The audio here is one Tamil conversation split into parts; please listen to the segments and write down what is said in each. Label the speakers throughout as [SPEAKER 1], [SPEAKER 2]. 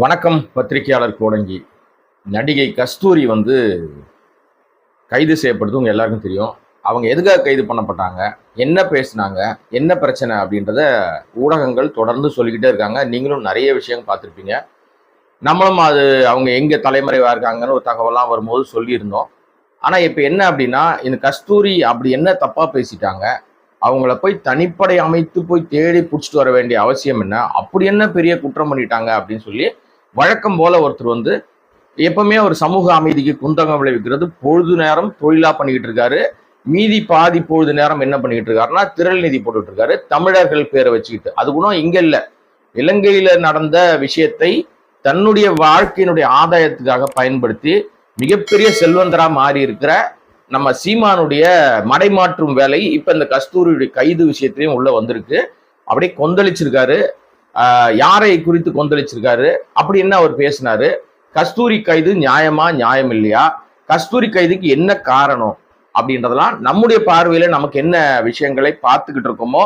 [SPEAKER 1] வணக்கம் பத்திரிகையாளர் கோடங்கி. நடிகை கஸ்தூரி கைது செய்யப்படுது உங்க எல்லாருக்கும் தெரியும். அவங்க எதுக்காக கைது பண்ணப்பட்டாங்க, என்ன பேசினாங்க, என்ன பிரச்சனை அப்படின்றத ஊடகங்கள் தொடர்ந்து சொல்லிக்கிட்டே இருக்காங்க. நீங்களும் நிறைய விஷயம் பார்த்துருப்பீங்க. நம்மளும் அது அவங்க எங்க தலைமறைவா இருக்காங்கன்னு ஒரு தகவலாம் வரும்போது சொல்லியிருந்தோம். ஆனா இப்ப என்ன அப்படின்னா, இந்த கஸ்தூரி அப்படி என்ன தப்பா பேசிட்டாங்க, அவங்கள போய் தனிப்படை அமைத்து போய் தேடி பிடிச்சிட்டு வர வேண்டிய அவசியம் என்ன, அப்படி என்ன பெரிய குற்றம் பண்ணிட்டாங்க அப்படின்னு சொல்லி வழக்கம் போல ஒருத்தர் எப்பவுமே ஒரு சமூக அமைதிக்கு குந்தகம் விளைவிக்கிறது பொழுது நேரம் தொழிலா பண்ணிக்கிட்டு இருக்காரு. மீதி பாதி பொழுது நேரம் என்ன பண்ணிக்கிட்டு இருக்காருன்னா திரள் நிதி போட்டுட்டு இருக்காரு, தமிழர்கள் பேரை வச்சுக்கிட்டு. அது கூட இங்க இல்ல, இலங்கையில நடந்த விஷயத்தை தன்னுடைய வாழ்க்கையினுடைய ஆதாயத்துக்காக பயன்படுத்தி மிகப்பெரிய செல்வந்தரா மாறி இருக்கிற நம்ம சீமானுடைய மடைமாற்றும் வேலை இப்ப இந்த கஸ்தூரியுடைய கைது விஷயத்திலையும் உள்ள வந்திருக்கு. அப்படியே கொந்தளிச்சிருக்காரு. யாரை குறித்து கொந்தளிச்சிருக்காரு, அப்படி என்ன அவர் பேசினாரு, கஸ்தூரி கைது நியாயமா நியாயம் இல்லையா, கஸ்தூரி கைதுக்கு என்ன காரணம் அப்படின்றதெல்லாம் நம்முடைய பார்வையில நமக்கு என்ன விஷயங்களை பார்த்துக்கிட்டு இருக்கோமோ,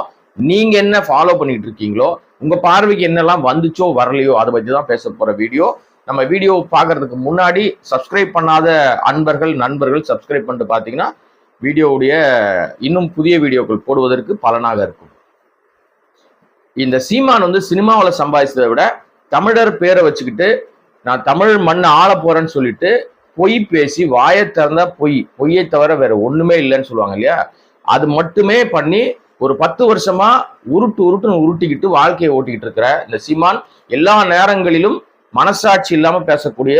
[SPEAKER 1] நீங்க என்ன ஃபாலோ பண்ணிட்டு இருக்கீங்களோ, உங்க பார்வைக்கு என்னெல்லாம் வந்துச்சோ வரலையோ அதை பற்றி தான் பேச போற வீடியோ. நம்ம வீடியோ பார்க்கறதுக்கு முன்னாடி சப்ஸ்கிரைப் பண்ணாத அன்பர்கள் நண்பர்கள் சப்ஸ்கிரைப் பண்ணிட்டு பார்த்தீங்கன்னா வீடியோவுடைய இன்னும் புதிய வீடியோக்கள் போடுவதற்கு பலனாக இருக்கும். இந்த சீமான் சினிமாவில் சம்பாதிச்சதை விட தமிழர் பேரை வச்சுக்கிட்டு நான் தமிழ் மண்ணை ஆள போறேன்னு சொல்லிட்டு பொய் பேசி வாயை திறந்தா பொய்யை தவிர வேற ஒண்ணுமே இல்லைன்னு சொல்லுவாங்க இல்லையா, அது மட்டுமே பண்ணி ஒரு 10 வருஷமா உருட்டுன்னு உருட்டிக்கிட்டு வாழ்க்கையை ஓட்டிக்கிட்டு இருக்கிற இந்த சீமான் எல்லா நேரங்களிலும் மனசாட்சி இல்லாம பேசக்கூடிய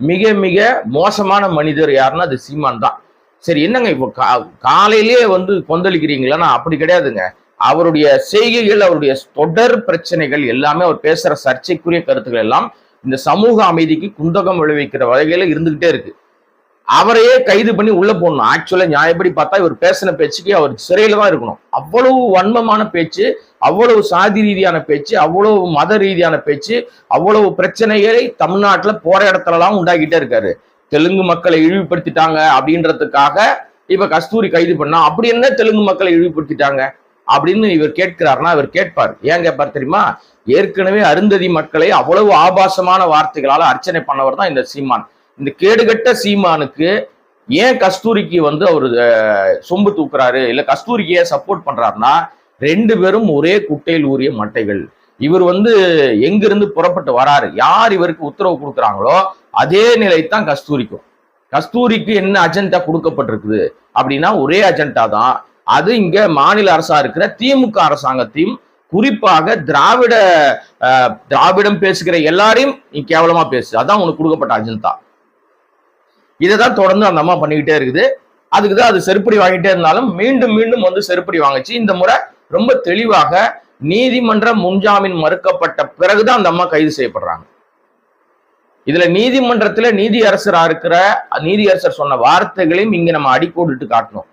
[SPEAKER 1] மிக மிக மோசமான மனிதர் யாருன்னா அது சீமான் தான். சரி, என்னங்க இப்போ காலையிலேயே கொந்தளிக்கிறீங்களா? அப்படி கிடையாதுங்க. அவருடைய செய்கைகள், அவருடைய தொடர் பிரச்சனைகள் எல்லாமே, அவர் பேசுற சர்ச்சைக்குரிய கருத்துக்கள் எல்லாம் இந்த சமூக அமைதிக்கு குந்தகம் விளைவிக்கிற வகையில இருந்துகிட்டே இருக்கு. அவரையே கைது பண்ணி உள்ள போடணும். ஆக்சுவலா நியாயப்படி பார்த்தா இவர் பேசின பேச்சுக்கு அவர் சிறையில தான் இருக்கணும். அவ்வளவு வன்மமான பேச்சு, அவ்வளவு சாதி ரீதியான பேச்சு, அவ்வளவு மத ரீதியான பேச்சு, அவ்வளவு பிரச்சனைகளை தமிழ்நாட்டுல போற இடத்துலலாம் உண்டாக்கிட்டே இருக்காரு. தெலுங்கு மக்களை இழிவுபடுத்திட்டாங்க அப்படின்றதுக்காக இப்ப கஸ்தூரி கைது பண்ணா, அப்படி என்ன தெலுங்கு மக்களை இழிவுபடுத்திட்டாங்க அப்படின்னு இவர் கேட்கிறாருன்னா இவர் கேட்பார். ஏன் கேட்பார் தெரியுமா? ஏற்கனவே அருந்ததி மக்களை அவ்வளவு ஆபாசமான வார்த்தைகளால அர்ச்சனை பண்ணவர் தான் இந்த சீமான். இந்த கேடுகட்ட சீமானுக்கு ஏன் கஸ்தூரிக்கு அவரு சொம்பு தூக்குறாரு, இல்ல கஸ்தூரிக்கு ஏன் சப்போர்ட் பண்றாருன்னா, 2 பேரும் ஒரே குட்டையில் ஊறிய மட்டைகள். இவர் எங்கிருந்து புறப்பட்டு வராரு, யார் இவருக்கு உத்தரவு கொடுக்குறாங்களோ அதே நிலைத்தான் கஸ்தூரிக்கும். கஸ்தூரிக்கு என்ன அஜெண்டா கொடுக்கப்பட்டிருக்குது அப்படின்னா ஒரே அஜெண்டா தான். அது இங்க மாநில அரசா இருக்கிற திமுக அரசாங்கத்தையும் குறிப்பாக திராவிடம் பேசுகிற எல்லாரையும் நீ கேவலமா பேசு, அதான் உனக்கு கொடுக்கப்பட்ட அஜெண்டா. இதைதான் தொடர்ந்து அந்த அம்மா பண்ணிக்கிட்டே இருக்குது. அதுக்குதான் அது செருப்படி வாங்கிட்டே இருந்தாலும் மீண்டும் மீண்டும் செருப்படி வாங்கிச்சு. இந்த முறை ரொம்ப தெளிவாக நீதிமன்ற முன்ஜாமீன் மறுக்கப்பட்ட பிறகுதான் அந்த அம்மா கைது செய்யப்படுறாங்க. இதுல நீதிமன்றத்துல நீதியரசர் சொன்ன வார்த்தைகளையும் இங்க நம்ம அடிக்கோடிட்டு காட்டணும்.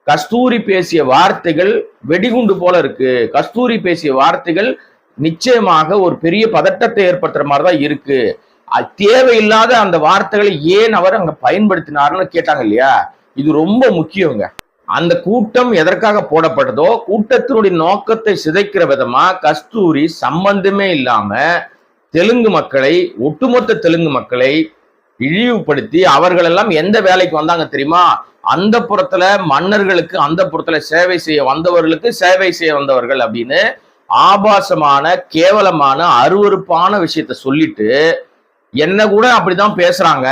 [SPEAKER 1] கஸ்தூரி பேசிய வார்த்தைகள் வெடிகுண்டு போல இருக்கு. கஸ்தூரி பேசிய வார்த்தைகள் நிச்சயமாக ஒரு பெரிய பதட்டத்தை ஏற்படுத்துற மாதிரிதான் இருக்கு. தேவையில்லாத அந்த வார்த்தைகளை ஏன் அவர் அங்க பயன்படுத்தினார்னு கேட்டாங்க இல்லையா, இது ரொம்ப முக்கியங்க. அந்த கூட்டம் எதற்காக போடப்பட்டதோ, கூட்டத்தினுடைய நோக்கத்தை சிதைக்கிற விதமா கஸ்தூரி சம்பந்தமே இல்லாம தெலுங்கு மக்களை, ஒட்டுமொத்த தெலுங்கு மக்களை இழிவுபடுத்தி, அவர்கள் எல்லாம் எந்த வேலைக்கு வந்தாங்க தெரியுமா? அந்த புறத்துல மன்னர்களுக்கு, அந்த புறத்துல சேவை செய்ய வந்தவர்களுக்கு சேவை செய்ய வந்தவர்கள் அப்படின்னு ஆபாசமான கேவலமான அருவருப்பான விஷயத்த சொல்லிட்டு, என்ன கூட அப்படிதான் பேசுறாங்க,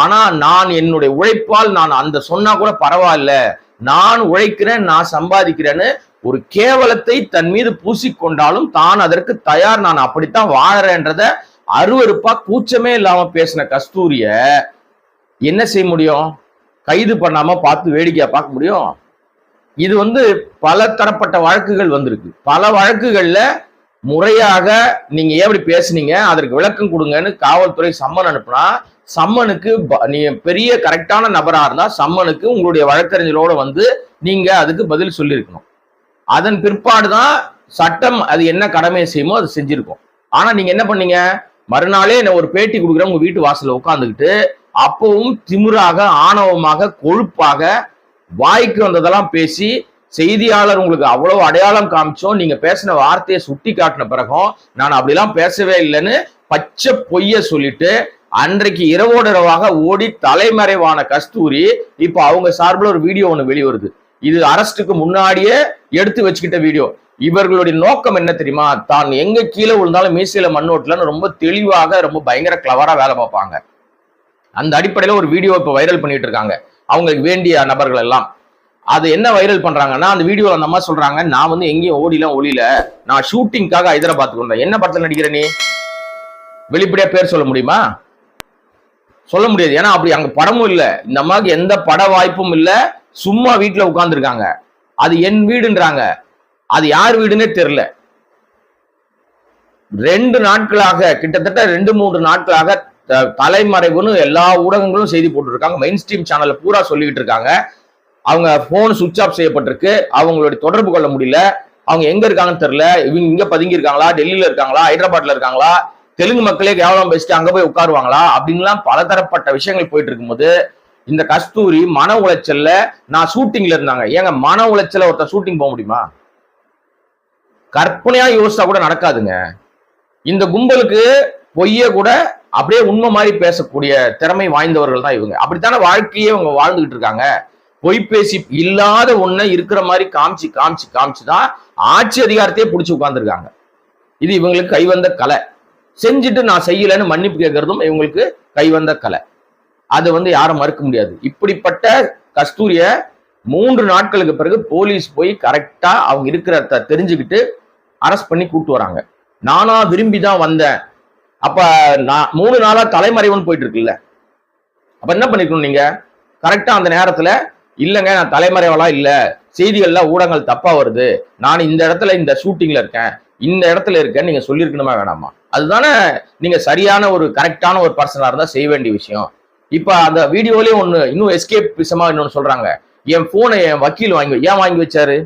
[SPEAKER 1] ஆனா நான் என்னுடைய உழைப்பால் நான் அந்த சொன்னா கூட பரவாயில்ல, நான் உழைக்கிறேன், நான் சம்பாதிக்கிறேன்னு ஒரு கேவலத்தை தன் மீது பூசிக்கொண்டாலும் தான் அதற்கு தயார், நான் அப்படித்தான் வாழறேன்றத அருவருப்பா கூச்சமே இல்லாம பேசின கஸ்தூரிய என்ன செய்ய முடியும்? கைது பண்ணாம பார்த்து வேடிக்கையா பார்க்க முடியும்? இது பல தரப்பட்ட வழக்குகள் வந்திருக்கு. பல வழக்குகள்ல முறையாக நீங்க ஏன் இப்படி பேசுனீங்க, அதற்கு விளக்கம் கொடுங்கன்னு காவல்துறை சம்மன் அனுப்புனா, சம்மனுக்கு நீங்க பெரிய கரெக்டான நபரா இருந்தா சம்மனுக்கு உங்களுடைய வழக்கறிஞரோட நீங்க அதுக்கு பதில் சொல்லியிருக்கணும். அதன் பிற்பாடுதான் சட்டம் அது என்ன கடமையை செய்யுமோ அது செஞ்சிருக்கும். ஆனா நீங்க என்ன பண்ணீங்க, மறுநாளே என்ன ஒரு பேட்டி கொடுக்குற உங்க வீட்டு வாசல்ல உட்காந்துக்கிட்டு அப்பவும் திமிராக, ஆணவமாக, கொழுப்பாக வாய்க்கு வந்ததெல்லாம் பேசி செய்தியாளர் உங்களுக்கு அவ்வளவு அடையாளம் காமிச்சோம், நீங்க பேசின வார்த்தையை சுட்டி காட்டின பிறகும் நான் அப்படிலாம் பேசவே இல்லைன்னு பச்சை பொய்ய சொல்லிட்டு அன்றைக்கு இரவோடு இரவாக ஓடி தலைமறைவான கஸ்தூரி இப்ப அவங்க சார்பில் ஒரு வீடியோ ஒண்ணு வெளிவருது. இது அரஸ்டுக்கு முன்னாடியே எடுத்து வச்சுக்கிட்ட வீடியோ. இவர்களுடைய நோக்கம் என்ன தெரியுமா? தான் எங்க கீழே விழுந்தாலும் மீசையில மண்ணோட்டலன்னு ரொம்ப தெளிவாக ரொம்ப பயங்கர கிளவரா வேலை பார்ப்பாங்க. அந்த அடிப்படையில ஒரு வீடியோ இப்ப வைரல் பண்ணிட்டு இருக்காங்க அவங்களுக்கு வேண்டிய நபர்கள் எல்லாம். அது என்ன வைரல் பண்றாங்கன்னா, அந்த வீடியோல அந்த அம்மா சொல்றாங்க, நான் வந்து எங்கேயும் ஒளியில நான் ஷூட்டிங்காக ஹைதராபாத்துக்கு வந்தேன். என்ன படத்துல நடிக்கிற நீ? வெளிப்படையா பேர் சொல்ல முடியுமா? சொல்ல முடியாது. ஏன்னா அப்படி அங்க படமும் இல்ல, இந்த அம்மாவுக்கு எந்த பட வாய்ப்பும் இல்ல, சும்மா வீட்டுல உட்கார்ந்து இருக்காங்க. அது என் வீடுன்றாங்க, அது யார் வீடுன்னே தெரியல. 2 நாட்களாக கிட்டத்தட்ட 2-3 நாட்களாக தலைமறைவுன்னு எல்லா ஊடகங்களும் செய்தி போட்டு இருக்காங்க. மெயின் ஸ்ட்ரீம் சேனல்ல பூரா சொல்லிக்கிட்டு இருக்காங்க. அவங்க போன் சுவிட்ச் ஆஃப் செய்யப்பட்டிருக்கு, அவங்களுடைய தொடர்பு கொள்ள முடியல, அவங்க எங்க இருக்காங்கன்னு தெரியல. இவங்க இங்க பதுங்கி இருக்காங்களா, டெல்லியில இருக்காங்களா, ஹைதராபாத்ல இருக்காங்களா, தெலுங்கு மக்களே கேவலம் பேசிட்டு அங்க போய் உட்காருவாங்களா அப்படின்லாம் பலதரப்பட்ட விஷயங்கள் போயிட்டு இருக்கும்போது இந்த கஸ்தூரி மன உளைச்சல்ல நான் ஷூட்டிங்ல இருந்தாங்க. ஏங்க மன உளைச்சல ஒருத்தர் ஷூட்டிங் போக முடியுமா? கற்பனையா யோசிச்சா கூட நடக்காதுங்க. இந்த கும்பலுக்கு பொய்ய கூட அப்படியே உண்மை மாதிரி பேசக்கூடிய திறமை வாய்ந்தவர்கள் தான் இவங்க. அப்படித்தானே வாழ்க்கையே அவங்க வாழ்ந்துகிட்டு இருக்காங்க. பொய் பேசி இல்லாத ஒண்ணு இருக்கிற மாதிரி காமிச்சு காமிச்சு காமிச்சு தான் ஆட்சி அதிகாரத்தையே பிடிச்சி உட்கார்ந்துருக்காங்க. இது இவங்களுக்கு கைவந்த கலை. செஞ்சுட்டு நான் செய்யலன்னு மன்னிப்பு கேட்கறதும் இவங்களுக்கு கைவந்த கலை. அது வந்து யாரும் மறுக்க முடியாது. இப்படிப்பட்ட கஸ்தூரிய 3 நாட்களுக்கு பிறகு போலீஸ் போய் கரெக்டா அவங்க இருக்கிறத தெரிஞ்சுக்கிட்டு அரெஸ்ட் பண்ணி கூட்டு வராங்க. நானா விரும்பி தான் வந்தேன். அப்ப நான் 3 நாளா தலைமறைவுன்னு போயிட்டு இருக்குல்ல, அப்ப என்ன பண்ணிருக்கணும் நீங்க? கரெக்டா அந்த நேரத்துல இல்லைங்க நான் தலைமறைவெல்லாம் இல்ல, செய்திகள்லாம் ஊடகங்கள் தப்பா வருது, நான் இந்த இடத்துல இந்த ஷூட்டிங்ல இருக்கேன், இந்த இடத்துல இருக்கேன்னு நீங்க சொல்லியிருக்கணுமா வேணாமா? அதுதானே நீங்க சரியான ஒரு கரெக்டான ஒரு பர்சனா இருந்தா செய்ய வேண்டிய விஷயம். இப்ப அந்த வீடியோலயே ஒண்ணு இன்னும் எஸ்கேப் விஷயமா இன்னொன்னு சொல்றாங்க, என் போனை என் வக்கீல் ஏன் வாங்கி வச்சாரு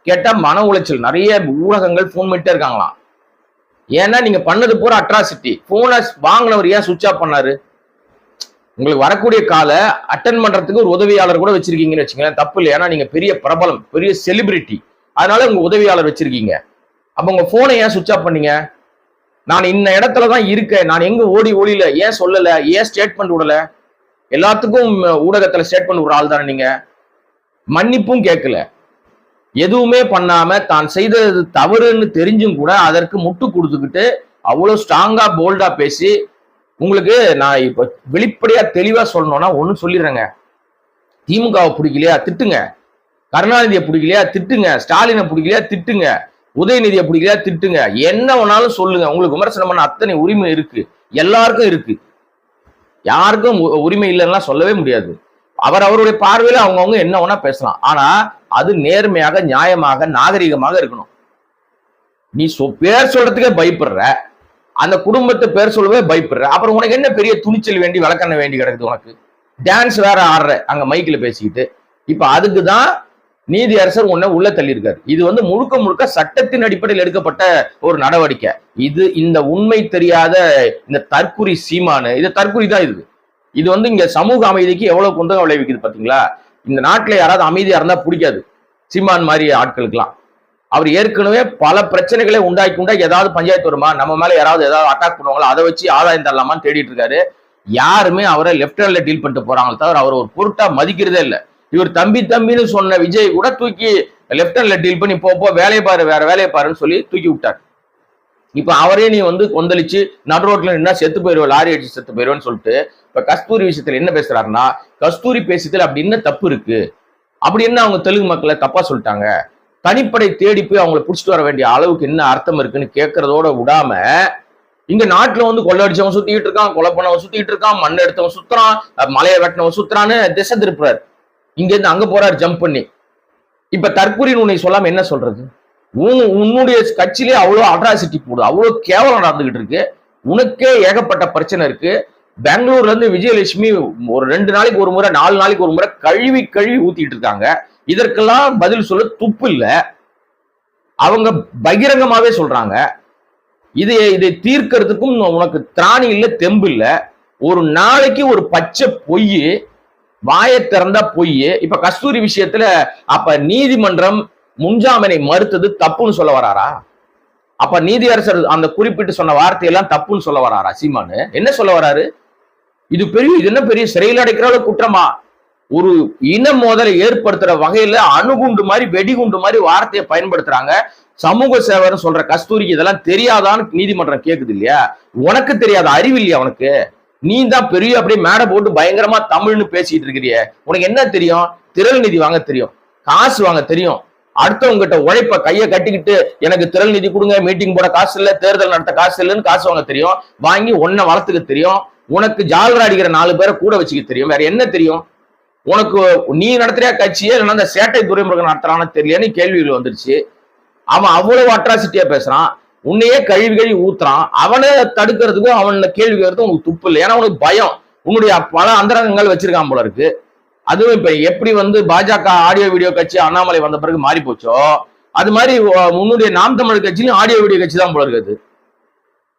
[SPEAKER 1] கேட்டா மன உளைச்சல். நிறைய ஊடகங்கள் போன் பண்ணிட்டே இருக்காங்களாம். ஏன்னா நீங்க பண்ணது பூரா அட்ராசிட்டி. போனை வாங்கினவர் ஏன் சுவிட்ச் ஆஃப் பண்ணாரு? உங்களுக்கு வரக்கூடிய கால அட்டன் பண்றதுக்கு ஒரு உதவியாளர் கூட வச்சிருக்கீங்கன்னு வச்சுங்களேன், தப்பு இல்லை. ஏன்னா நீங்க பெரிய பிரபலம், பெரிய செலிபிரிட்டி, அதனால உங்க உதவியாளர் வச்சிருக்கீங்க. அப்ப உங்க போனை ஏன் சுவிட்ச் ஆஃப் பண்ணீங்க? நான் இந்த இடத்துலதான் இருக்கேன், நான் எங்க ஒளியில ஏன் சொல்லல, ஏன் ஸ்டேட்மெண்ட் விடல? எல்லாத்துக்கும் ஊடகத்துல ஸ்டேட்மெண்ட் விடுற ஆள் தானே நீங்க. மன்னிப்பும் கேட்கல, எதுவுமே பண்ணாம தான் செய்தது தவறுன்னு தெரிஞ்சும் கூட அதற்கு முட்டு கொடுத்துக்கிட்டு அவ்வளவு ஸ்ட்ராங்கா போல்டா பேசி, உங்களுக்கு நான் இப்ப வெளிப்படையா தெளிவா சொல்லணும்னா ஒண்ணு சொல்லிடுறேங்க. திமுகவை பிடிக்கலையா திட்டுங்க, கருணாநிதியை பிடிக்கலையா திட்டுங்க, ஸ்டாலினை பிடிக்கலையா திட்டுங்க, உதயநிதியை பிடிக்கலையா திட்டுங்க, என்ன வேணாலும் சொல்லுங்க. உங்களுக்கு விமர்சனம் பண்ண அத்தனை உரிமை இருக்கு, எல்லாருக்கும் இருக்கு. யாருக்கும் உரிமை இல்லைன்னா சொல்லவே முடியாது. அவருடைய பார்வையில அவங்கவுங்க என்ன வேணா பேசலாம். ஆனா அது நேர்மையாக, நியாயமாக, நாகரிகமாக இருக்கணும். நீ பேர் சொல்றதுக்கே பயப்படுற, அந்த குடும்பத்தை பேர் சொல்லவே பயப்படுற, அப்புறம் உனக்கு என்ன பெரிய துணிச்சல் வேண்டி விளக்கண்ண வேண்டி கிடக்குது உனக்கு? டான்ஸ் வேற ஆடுற அங்க மைக்கில் பேசிக்கிட்டு. இப்ப அதுக்குதான் நீதி அரசர் உன்னை உள்ள தள்ளியிருக்காரு. இது வந்து முழுக்க முழுக்க சட்டத்தின் அடிப்படையில் எடுக்கப்பட்ட ஒரு நடவடிக்கை. இந்த உண்மை தெரியாத இந்த தற்குறி சீமானு, இது தற்குறி தான். இது வந்து இங்க சமூக அமைதிக்கு எவ்வளவு குந்தகம் விளைவிக்குது பாத்தீங்களா? இந்த நாட்டுல யாராவது அமைதியா இருந்தா பிடிக்காது சீமான் மாதிரி ஆட்களுக்கெல்லாம். அவர் ஏற்கனவே பல பிரச்சனைகளை உண்டாக்கி ஏதாவது பஞ்சாயத்து வருமா, நம்ம மேல யாராவது ஏதாவது அட்டாக் பண்ணுவாங்களா, அதை வச்சு ஆதாயம் தரலாமான்னு தேடிட்டு இருக்காரு. யாருமே அவரை லெப்ட் ஹேண்ட்ல டீல் பண்ணிட்டு போறாங்களே தவிர அவர் ஒரு பொருட்டா மதிக்கிறதே இல்லை. இவர் தம்பின்னு சொன்ன விஜய் கூட தூக்கி லெப்ட் ஹேண்ட்ல டீல் பண்ணி போ வேலையை பாரு, வேற வேலையை பாருன்னு சொல்லி தூக்கி விட்டார். இப்ப அவரே நீ வந்து கொந்தளிச்சு நடு ரோட்ல நின்னா செத்து போயிருவோம், லாரி அடிச்சு செத்து போயிருவோன்னு சொல்லிட்டு இப்ப கஸ்தூரி விஷயத்துல என்ன பேசுறாருன்னா, கஸ்தூரி பேசுறதுல அப்படி என்ன தப்பு இருக்கு, அப்படி என்ன அவங்க தெலுங்கு மக்களை தப்பா சொல்லிட்டாங்க, தனிப்படை தேடி போய் அவங்களை புடிச்சிட்டு வர வேண்டிய அளவுக்கு என்ன அர்த்தம் இருக்குன்னு கேட்கறதோட விடாம, இங்க நாட்டுல வந்து கொள்ளடிச்சவன் சுத்திட்டு இருக்கான், கொலை பண்ணவன் சுத்திட்டு இருக்கான், மண் எடுத்தவன் சுத்துறான், மலையை வெட்டினவன் சுத்துறான்னு திசை திருப்புறாரு. இங்க இருந்து அங்க போறாரு ஜம்ப் பண்ணி. இப்ப தற்கூரின்னு உன்னை சொல்லாம என்ன சொல்றது? உன்னுடைய கட்சியிலே அவ்வளவு அட்ராசிட்டி போடுது, அவ்வளவு கேவலம் நடந்துகிட்டு இருக்கு, உனக்கே ஏகப்பட்ட பிரச்சனை இருக்கு. பெங்களூர்ல இருந்து விஜயலட்சுமி ஒரு 2 நாளைக்கு ஒரு முறை 4 நாளைக்கு ஒரு முறை கழுவி ஊத்திட்டு இருக்காங்க. இதற்கெல்லாம் பதில் சொல்ல துப்பு இல்ல. அவங்க பகிரங்கமாவே சொல்றாங்க. இதை தீர்க்கிறதுக்கும் உனக்கு திராணி இல்ல, தெம்பு இல்ல. ஒரு நாளைக்கு ஒரு பச்சை பொய், வாயை திறந்தா பொய். இப்ப கஸ்தூரி விஷயத்துல அப்ப நீதிமன்றம் முன்ஜாமீனை மறுத்தது தப்புன்னு சொல்ல வராரா? அப்ப நீதியரசர் அந்த குறிப்பிட்டு சொன்ன வார்த்தையெல்லாம் தப்புன்னு சொல்ல வராரா சீமானு? என்ன சொல்ல வராரு? இது என்ன பெரிய சிறையில் அடைக்கிற அளவுக்கு குற்றமா? ஒரு இன மோதலை ஏற்படுத்துற வகையில அணுகுண்டு மாதிரி வெடிகுண்டு மாதிரி வார்த்தையை பயன்படுத்துறாங்க. சமூக சேவர்னு சொல்ற கஸ்தூரிக்கு இதெல்லாம் தெரியாதான்னு நீதிமன்றம் கேக்குது இல்லையா? உனக்கு தெரியாத, அறிவு இல்லையா உனக்கு? நீ தான் பெரிய அப்படியே மேடை போட்டு பயங்கரமா தமிழ்னு பேசிட்டு இருக்கிறிய. உனக்கு என்ன தெரியும்? திரள் நிதி வாங்க தெரியும், காசு வாங்க தெரியும், அடுத்தவங்க கிட்ட உழைப்ப கையை கட்டிக்கிட்டு எனக்கு திரள் நிதி கொடுங்க, மீட்டிங் போட காசு இல்ல, தேர்தல் நடத்த காசு இல்லைன்னு காசு வாங்க தெரியும், வாங்கி ஒன்ன வளர்த்துக்க தெரியும், உனக்கு ஜால்ரா அடிக்கிற 4 பேரை கூட வச்சுக்க தெரியும். வேற என்ன தெரியும் உனக்கு? நீ நடத்துறியா கட்சியே இல்லைன்னா அந்த சேட்டை துறைமுருகன் நடத்துறான்னு தெரியலன்னு கேள்விகள் வந்துருச்சு. அவன் அவ்வளவு அட்ராசிட்டியா பேசுறான், உன்னையே கழுவி ஊத்துறான். அவனை தடுக்கிறதுக்கும் அவன் கேள்வி கேட்கறதும் உனக்கு துப்பு இல்லை. ஏன்னா உனக்கு பயம், உன்னுடைய பல அந்தரங்கங்கள் வச்சிருக்கான் போல இருக்கு. அதுவும் இப்ப எப்படி பாஜக ஆடியோ வீடியோ கட்சி அண்ணாமலை வந்த பிறகு மாறி போச்சோ, அது மாதிரி உன்னுடைய நாம் தமிழர் கட்சியிலும் ஆடியோ வீடியோ கட்சி தான் போல இருக்குது.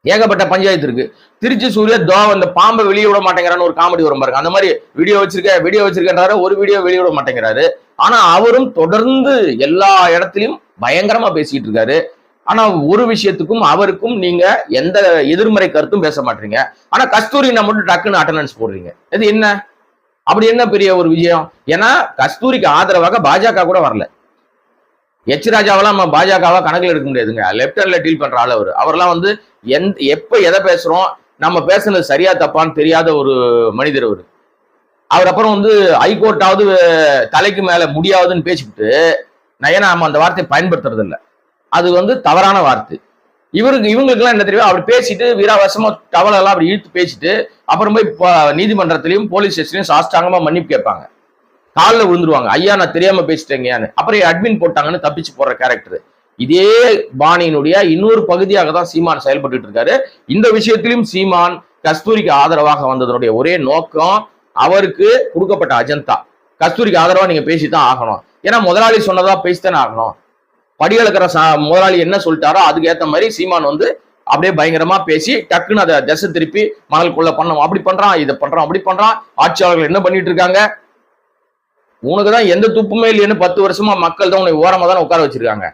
[SPEAKER 1] ஏகப்பட்ட பஞ்சாயத்து இருக்கு. திருச்சி சூர்யா அந்த பாம்பை வெளியே விட மாட்டேங்கிறான்னு ஒரு காமெடி வரும் பாருங்க, அந்த மாதிரி வீடியோ வச்சிருக்கேன்றாரு, ஒரு வீடியோ வெளியே விட மாட்டேங்கிறாரு. ஆனா அவரும் தொடர்ந்து எல்லா இடத்துலயும் பயங்கரமா பேசிட்டு இருக்காரு. ஆனா ஒரு விஷயத்துக்கும் அவருக்கும் நீங்க எந்த எதிர்மறை கருத்தும் பேச மாட்டீங்க. ஆனா கஸ்தூரி மட்டும் டக்குன்னு அட்டண்டன்ஸ் போடுறீங்க. இது என்ன? அப்படி என்ன பெரிய ஒரு விஷயம்? ஏன்னா கஸ்தூரிக்கு ஆதரவாக பாஜக கூட வரல. எச் ராஜாவெல்லாம் நம்ம பாஜகவா கணக்கில் எடுக்க முடியாதுங்க. லெப்ட் ஹேண்ட்ல டீல் பண்ற ஆள் அவரெல்லாம் எப்ப எதை பேசுறோம், நம்ம பேசுனது சரியா தப்பான்னு தெரியாத ஒரு மனிதர் அவர் அப்புறம் ஹைகோர்ட்டாவது தலைக்கு மேல முடியாதுன்னு பேசிவிட்டு ஏன்னா நம்ம அந்த வார்த்தையை பயன்படுத்துறது இல்லை, அது தவறான வார்த்தை. இவங்களுக்கு எல்லாம் என்ன தெரியும், அப்படி பேசிட்டு வீராவசமா டவலெல்லாம் அப்படி இழுத்து பேசிட்டு அப்புறம் போய் நீதிமன்றத்திலையும் போலீஸ் ஸ்டேஷன்லையும் சாஷ்டாங்கமா மன்னிப்பு கேட்பாங்க, காலில் விழுந்துருவாங்க, ஐயா நான் தெரியாம பேசிட்டேங்கன்னு. அப்புறம் அட்மின் போட்டாங்கன்னு தப்பிச்சு போற கேரக்டர். இதே பாணியினுடைய இன்னொரு பகுதியாக தான் சீமான் செயல்பட்டு இருக்காரு. இந்த விஷயத்திலும் சீமான் கஸ்தூரிக்கு ஆதரவாக வந்ததனுடைய ஒரே நோக்கம், அவருக்கு கொடுக்கப்பட்ட அஜெண்டா கஸ்தூரிக்கு ஆதரவா நீங்க பேசித்தான் ஆகணும். ஏன்னா முதலாளி சொன்னதா பேசித்தானே ஆகணும். படியளக்கிற முதலாளி என்ன சொல்லிட்டாரோ அதுக்கு ஏத்த மாதிரி சீமான் அப்படியே பயங்கரமா பேசி டக்குன்னு அதை திசை திருப்பி மணலுக்குள்ள பண்ணோம், அப்படி பண்றான், இதை பண்றான், அப்படி பண்றான். ஆட்சியாளர்கள் என்ன பண்ணிட்டு இருக்காங்க? உனக்குதான் எந்த துப்புமே இல்லைன்னு 10 வருஷமா மக்கள் தான் உன்னை ஓரமா தானே உட்கார வச்சிருக்காங்க.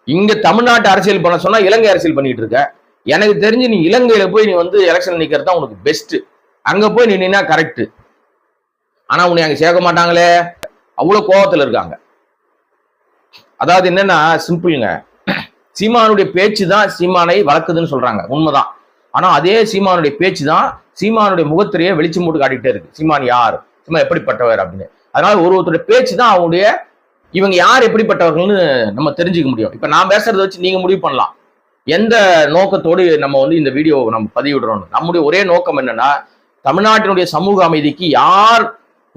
[SPEAKER 1] இங்க தமிழ்நாட்டு அரசியல் பண்ண சொன்னா இலங்கை அரசியல் பண்ணிட்டு இருக்க. எனக்கு தெரிஞ்சு நீ இலங்கையில போய் நீ எலெக்ஷன் நிக்கிறது தான் உனக்கு பெஸ்ட். அங்க போய் நீ நின்னா கரெக்ட். ஆனா உன்னை அங்க சேர்க்க மாட்டாங்களே, அவ்வளவு கோபத்துல இருக்காங்க. அதாவது என்னன்னா சிம்பிள்ங்க, சீமானுடைய பேச்சு தான் சீமானை வளர்க்குதுன்னு சொல்றாங்க, உண்மைதான். ஆனா அதே சீமானுடைய பேச்சு தான் சீமானுடைய முகத்திலேயே வெளிச்சம் போட்டு காட்டிக்கிட்டே இருக்கு. சீமான் யார், சீமான் எப்படிப்பட்டவர் அப்படின்னு. அதனால ஒருத்தருடைய பேச்சு தான் அவங்களுடைய இவங்க யார் எப்படிப்பட்டவர்கள்னு நம்ம தெரிஞ்சுக்க முடியும். இப்ப நான் பேசுறதை வச்சு நீங்க முடிவு பண்ணலாம் எந்த நோக்கத்தோடு நம்ம இந்த வீடியோவை நம்ம பதிவிடுறோம். நம்முடைய ஒரே நோக்கம் என்னன்னா, தமிழ்நாட்டினுடைய சமூக அமைதிக்கு யார்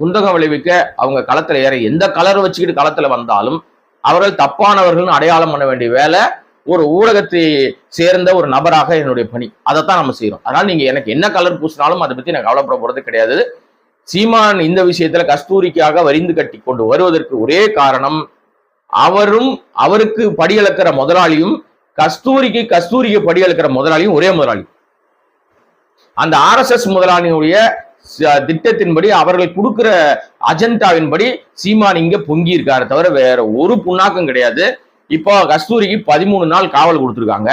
[SPEAKER 1] குந்தகம் விளைவிக்க அவங்க களத்துல ஏற எந்த கலரை வச்சுக்கிட்டு களத்துல வந்தாலும் அவர்கள் தப்பானவர்கள் அடையாளம் பண்ண வேண்டிய வேலை ஒரு ஊடகத்தை சேர்ந்த ஒரு நபராக என்னுடைய பணி. அதைத்தான் நம்ம செய்யறோம். அதனால நீங்க எனக்கு என்ன கலர் பூசினாலும் அதை பத்தி நான் கவலைப்பட போறது கிடையாது. சீமான் இந்த விஷயத்துல கஸ்தூரிக்காக வரிந்து கட்டி கொண்டு வருவதற்கு ஒரே காரணம், அவருக்கு படியளக்கிற முதலாளியும் கஸ்தூரிக்கு படியளக்கிற முதலாளியும் ஒரே முதலாளி. அந்த RSS முதலாளியினுடைய திட்டத்தின்படி அவர்கள் கொடுக்கிற அஜெண்டாவின்படி சீமான் இங்க பொங்கி இருக்காரு தவிர வேற ஒரு புண்ணாக்கம் கிடையாது. இப்போ கஸ்தூரிக்கு 13 நாள் காவல் கொடுத்துருக்காங்க.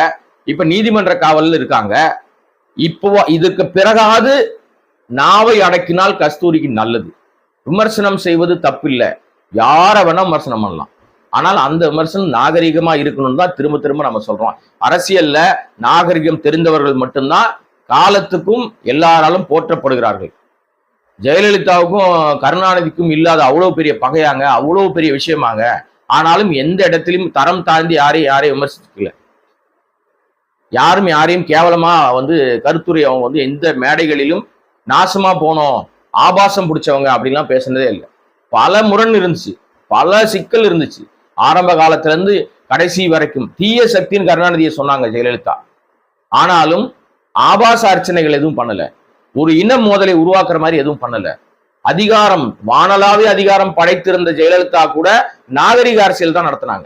[SPEAKER 1] இப்ப நீதிமன்ற காவல்ல இருக்காங்க. இப்போ இதுக்கு பிறகாவது நாவை அடக்கினால் கஸ்தூரிக்கு நல்லது. விமர்சனம் செய்வது தப்பில்லை, யார வேணா விமர்சனம் பண்ணலாம். ஆனால் அந்த விமர்சனம் நாகரிகமா இருக்கணும்னு தான் திரும்ப திரும்ப நம்ம சொல்றோம். அரசியல்ல நாகரிகம் தெரிந்தவர்கள் மட்டும்தான் காலத்துக்கும் எல்லாராலும் போற்றப்படுகிறார்கள். ஜெயலலிதாவுக்கும் கருணாநிதிக்கும் இல்லாத அவ்வளவு பெரிய பகையாங்க, அவ்வளவு பெரிய விஷயமாங்க. ஆனாலும் எந்த இடத்திலும் தரம் தாழ்ந்து யாரையும் விமர்சிக்கல. யாரையும் கேவலமா கருத்துரை அவங்க எந்த மேடைகளிலும் நாசமா போனோம், ஆபாசம் பிடிச்சவங்க அப்படின்லாம் பேசுனதே இல்லை. பல முரண் இருந்துச்சு, பல சிக்கல் இருந்துச்சு. ஆரம்ப காலத்துல இருந்து கடைசி வரைக்கும் தீய சக்தின்னு கருணாநிதியை சொன்னாங்க ஜெயலலிதா. ஆனாலும் ஆபாச அர்ச்சனைகள் எதுவும் பண்ணல, ஒரு இன மோதலை உருவாக்குற மாதிரி எதுவும் பண்ணல. அதிகாரம் வானலாவே அதிகாரம் படைத்திருந்த ஜெயலலிதா கூட நாகரிக அரசியல் தான் நடத்தினாங்க.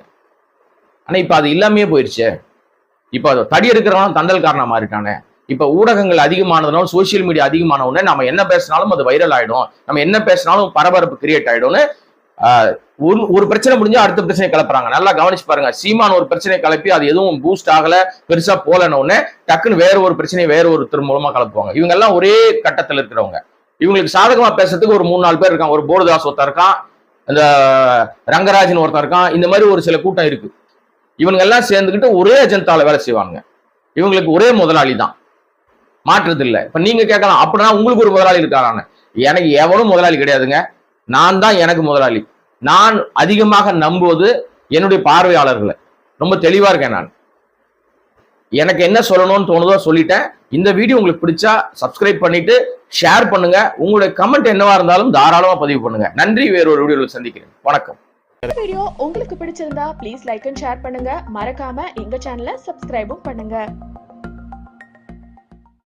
[SPEAKER 1] ஆனா இப்ப அது இல்லாமையே போயிடுச்சு. இப்ப அதை தடி எடுக்கிறவன் தண்டல்காரனா மாறிட்டானே. இப்ப ஊடகங்கள் அதிகமானதுனால, சோசியல் மீடியா அதிகமான உடனே நம்ம என்ன பேசினாலும் அது வைரல் ஆயிடும், நம்ம என்ன பேசினாலும் பரபரப்பு கிரியேட் ஆயிடும்னு ஒரு பிரச்சனை முடிஞ்சா அடுத்த பிரச்சனை கிளப்புறாங்க. நல்லா கவனிச்சு பாருங்க. சீமான் ஒரு பிரச்சனை கிளப்பி அது எதுவும் பூஸ்ட் ஆகல, பெருசா போலன்னு உடனே டக்குன்னு வேற ஒரு பிரச்சனையை வேற ஒருத்தர் மூலமா கிளப்புவாங்க. இவங்க எல்லாம் ஒரே கட்டத்தில் இருக்கிறவங்க. இவங்களுக்கு சாதகமா பேசுறதுக்கு ஒரு 3-4 பேர் இருக்காங்க. ஒரு போர்தாஸ் ஒருத்தர் இருக்கான், இந்த ரங்கராஜன் ஒருத்தர் இருக்கான். இந்த மாதிரி ஒரு சில கூட்டம் இருக்கு. இவங்க எல்லாம் சேர்ந்துக்கிட்டு ஒரே அஜெண்டால வேலை செய்வாங்க. இவங்களுக்கு ஒரே முதலாளி தான், மாற்றுறது இல்லை. இப்ப நீங்க கேட்கலாம், அப்படின்னா உங்களுக்கு ஒரு முதலாளி இருக்காரான்னு. எனக்கு எவனும் முதலாளி கிடையாதுங்க. நான் தான் எனக்கு முதலாளி. நான் அதிகமாக நம்புவது என்னுடைய பார்வையாளர்களை. ரொம்ப தெளிவா இருக்கேன். நான் எனக்கு என்ன சொல்லணும்னு தோணுதோ சொல்லிட்டேன். இந்த வீடியோ உங்களுக்கு பிடிச்சா சப்ஸ்கிரைப் பண்ணிட்டு ஷேர் பண்ணுங்க. உங்களுடைய கமெண்ட் என்னவா இருந்தாலும் தாராளமா பதிவு பண்ணுங்க. நன்றி. வேறொரு வீடியோவில் சந்திக்கிறேன். வணக்கம்.
[SPEAKER 2] வீடியோ உங்களுக்கு பிடிச்சிருந்தா ப்ளீஸ் லைக் அண்ட் ஷேர் பண்ணுங்க. மறக்காம எங்க சேனலை சப்ஸ்கிரைபும் பண்ணுங்க.